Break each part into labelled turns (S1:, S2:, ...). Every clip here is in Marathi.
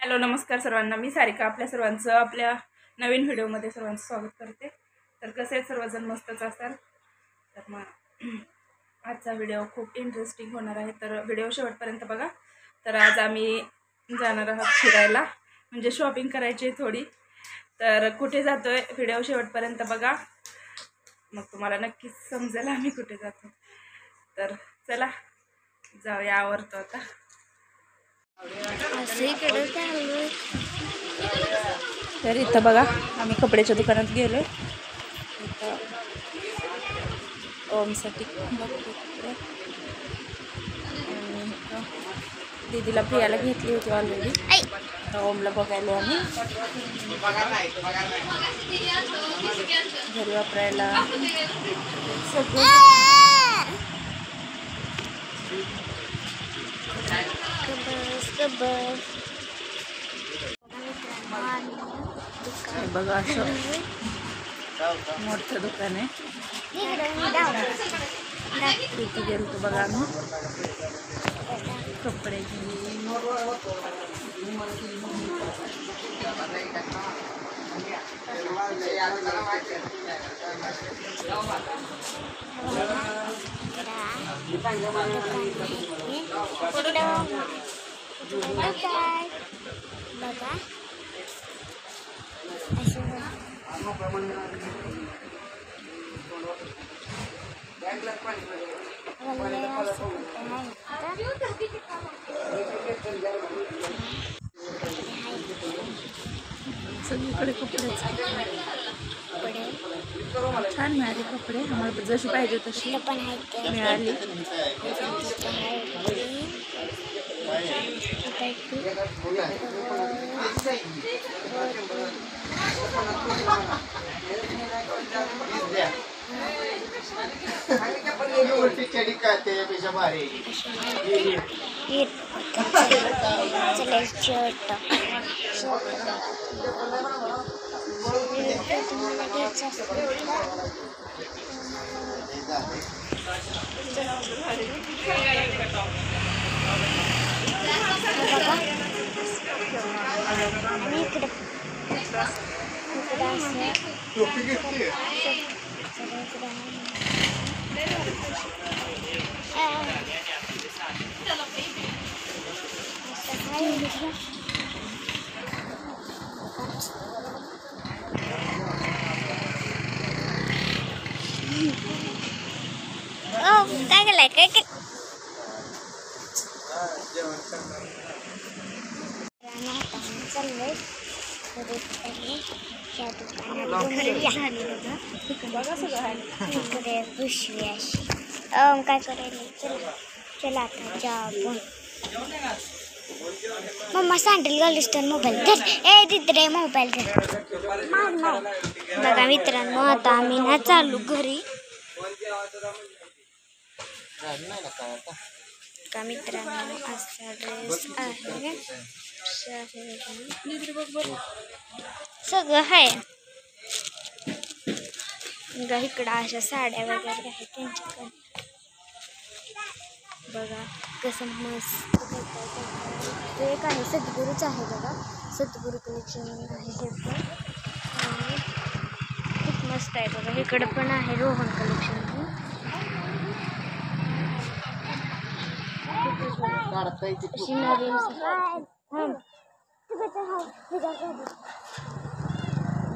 S1: हॅलो नमस्कार सर्वांना, मी सारिका आपल्या सर्वांचं आपल्या नवीन व्हिडिओमध्ये सर्वांचं स्वागत करते। तर कसे सर्वजण मस्तच असाल। तर मग आजचा व्हिडिओ खूप इंटरेस्टिंग होणार आहे, तर व्हिडिओ शेवटपर्यंत बघा। तर आज आम्ही जाणार आहोत फिरायला, म्हणजे शॉपिंग करायची थोडी। तर कुठे जातोय व्हिडिओ शेवटपर्यंत बघा, मग तुम्हाला नक्कीच समजेल आम्ही कुठे जातो। तर चला जाऊया, आवरतो आता। तर इथं बघा आम्ही कपड्याच्या दुकानात गेलोय। इथं ओमसाठी बघतो कपडे, आणि दीदीला प्रियाला घेतली होती ऑलरेडी, तर ओमला बघायला आम्ही घरी वापरायला सगळं। बघा असं मोठं दुकान आहे। तिथे गेलो बघा आम्ही कपडे सगळीकडे कपडे छान मिळाले। कपडे आम्हाला जशी पाहिजे तशी मिळाली।
S2: काय केलंय काय चाललंय पिशवी अशी काय करायला। चला आता जाऊ। मम्मा सँडल घालूस तर मोबाईल धर, ए तिथे मोबाईल धर। बघा मित्रांनो, आता आम्ही ना चालू घरी। का मित्रांनो असा ड्रेस आहे, सगळं आहे। इकडं अशा साड्या वगैरे आहेत त्यांच्याकडे, बघा कसं मस्त। ते एक आहे सद्गुरूच आहे बघा, सद्गुरू कलेक्शन आहे हे पण, खूप मस्त आहे बघा। इकडं पण आहे रोहन कलेक्शन,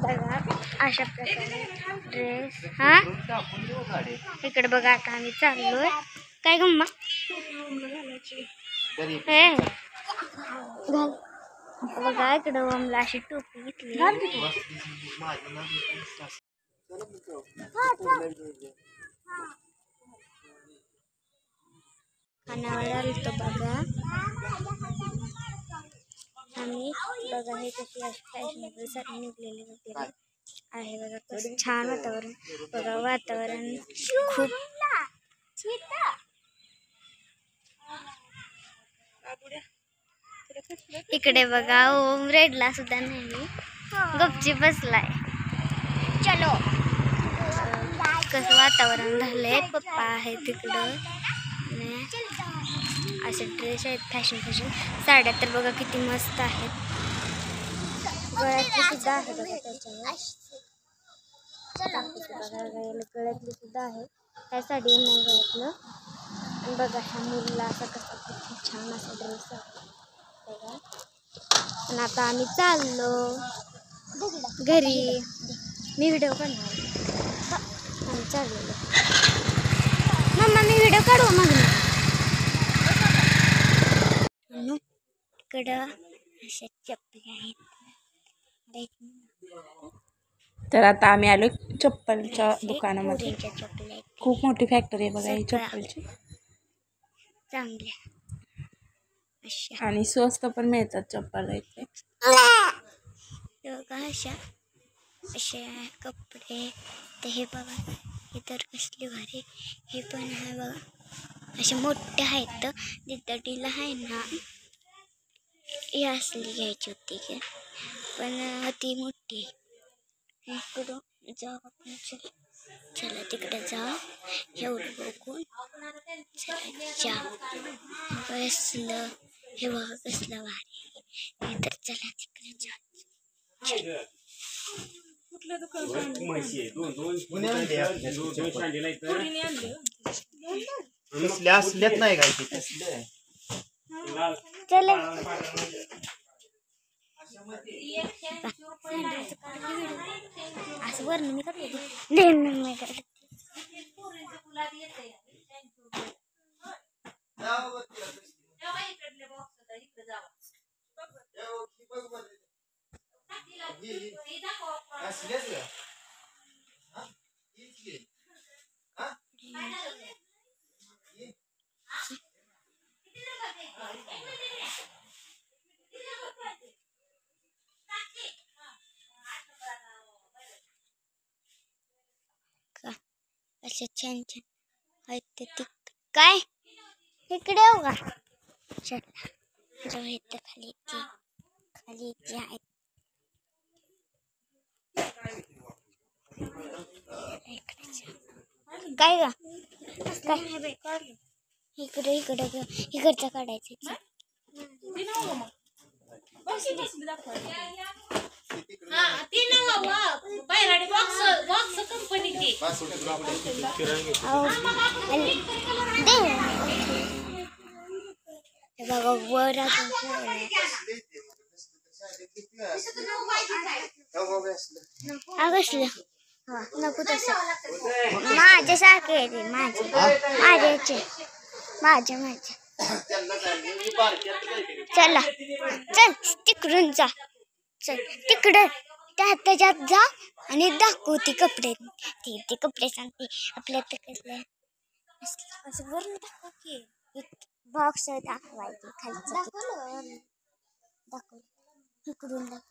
S2: बघा अशा प्रकारे ड्रेस। इकडे बघा आता आम्ही चाललोय। काय गम्मा बघा, इकडे ओमला अशी टोपी घेतली। खानावर आलतो बघा आम्ही, बघा हे कशी अशी फॅशनेबल साडी निघलेली वगैरे आहे बघा। कसं छान वातावरण बघा, वातावरण खूप। इकडे बघा ओम रेडला सुद्धा नाही, गपची बसलाय। चलो कसं वातावरण झालंय। पप्पा आहे तिकडं, असे ड्रेस आहेत फॅशन साड्या तर बघा किती मस्त आहेत. गळ्यातली सुद्धा आहे बघा त्याच्यावर. गळ्यातली सुद्धा आहे. त्या साडी नाही गळ्यातलं. आणि बघा ह्या मुलीला असा कसा खूप छान असा ड्रेस आहे बघा. आणि आता आम्ही चाललो घरी. मी व्हिडिओ काढणार. आम्ही चाललेलो. मम्मा मी व्हिडिओ काढू मग. इकडं अशा चप्पली आहेत.
S1: तर आता आम्ही आलो चप्पलच्या दुकानामध्ये.
S2: चप्पल आहेत
S1: खूप मोठी फॅक्टरी आहे बघा ही चप्पलची.
S2: चांगल्या अशा
S1: आणि स्वस्त पण मिळतात चप्पल इथे.
S2: बघा अशा अशा कपडे. तर हे बघा हे तर कसले भारी. हे पण आहे बघा असे मोठे आहेत. दिदडीला आहे ना ही असली घ्यायची होती की पण ती मोठी. इकडं जाऊ आपण. चला तिकडे जाऊ. एवढं बघून चला बसलं. हे बघा कसलं भारी. तर चला तिकडे जाऊ.
S3: असल्यात नाही काय
S2: चला असं वरण मी काढते. अशा छान छान आहेत ते. काय इकडे येऊ का. चला जाऊ. इथं खाली ती आहेत. काय का काय इकडचं काढायचं. बघा वर कसलं नको तसं. माझ्यासारखे आहे ते. माझे चला चल तिकडून जा. चल तिकडं त्याच्यात जा आणि दाखव ती कपडे. ते कपडे सांगते आपल्या कसले असं वरून दाखव की. बॉक्स दाखवायचे खालचं दाखव. इकडून दाखव.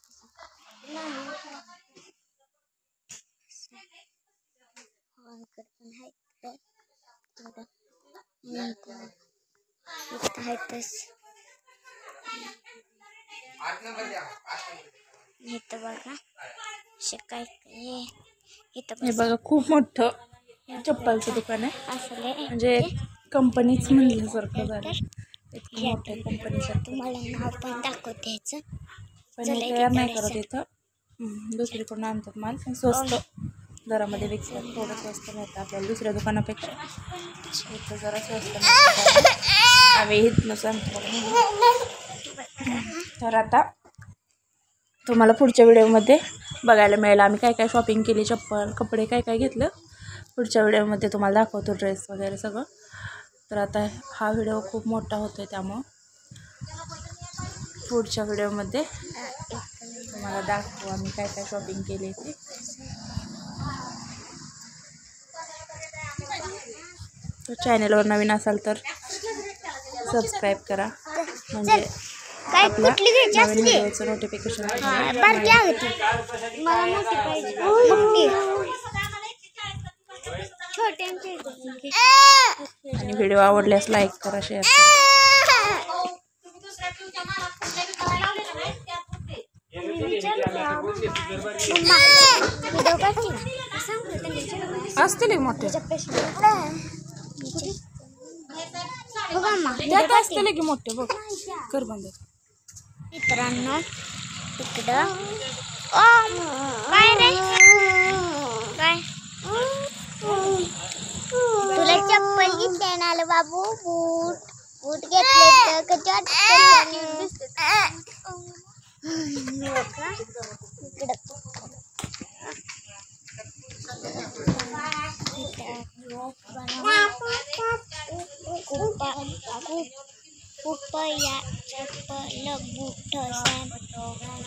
S2: इथं बघा काय
S1: हे बघा खूप मोठं चप्पलचं दुकान आहे.
S2: असले
S1: म्हणजे कंपनीच म्हणल्यासारखं झालं. इतकं मोठ्या कंपनीसाठी.
S2: तुम्हाला नाव पण दाखवते ह्याचं.
S1: पण हे तयार नाही करत इथं. दुसरीकडून आणतात माल. पण स्वस्त दरामध्ये विकतात. थोडं स्वस्त मिळतं आपल्याला दुसऱ्या दुकानापेक्षा. इथं जरा स्वस्त मिळतं. आम्ही इथनं सांगतो. तर आता तुम्हाला पुढच्या व्हिडिओमध्ये बघायला मिळेल आम्ही काय काय शॉपिंग केली. चप्पल कपडे काय काय घेतलं पुढच्या व्हिडिओमध्ये तुम्हाला दाखवतो. ड्रेस वगैरे सगळं. तर आता हा व्हिडिओ खूप मोठा होतो आहे त्यामुळं पुढच्या व्हिडिओमध्ये तुम्हाला दाखवू आम्ही काय काय शॉपिंग केली ते. तर चॅनलवर नवीन असाल तर सबस्क्राईब करा. म्हणजे आपल्या नवीन व्हिडिओचं नोटिफिकेशन. आणि व्हिडिओ आवडल्यास लाईक करा, शेअर करा. असतील मोठे.
S2: मम्मा
S1: त्यात असते की मोठे बघ कर बंद.
S2: मित्रांनो इकडं काय रे काय तुला चप्पल घेतले ना आलं बाबू बूट बूट घेतले तर कधी कुपया चप्पल बूट सोडा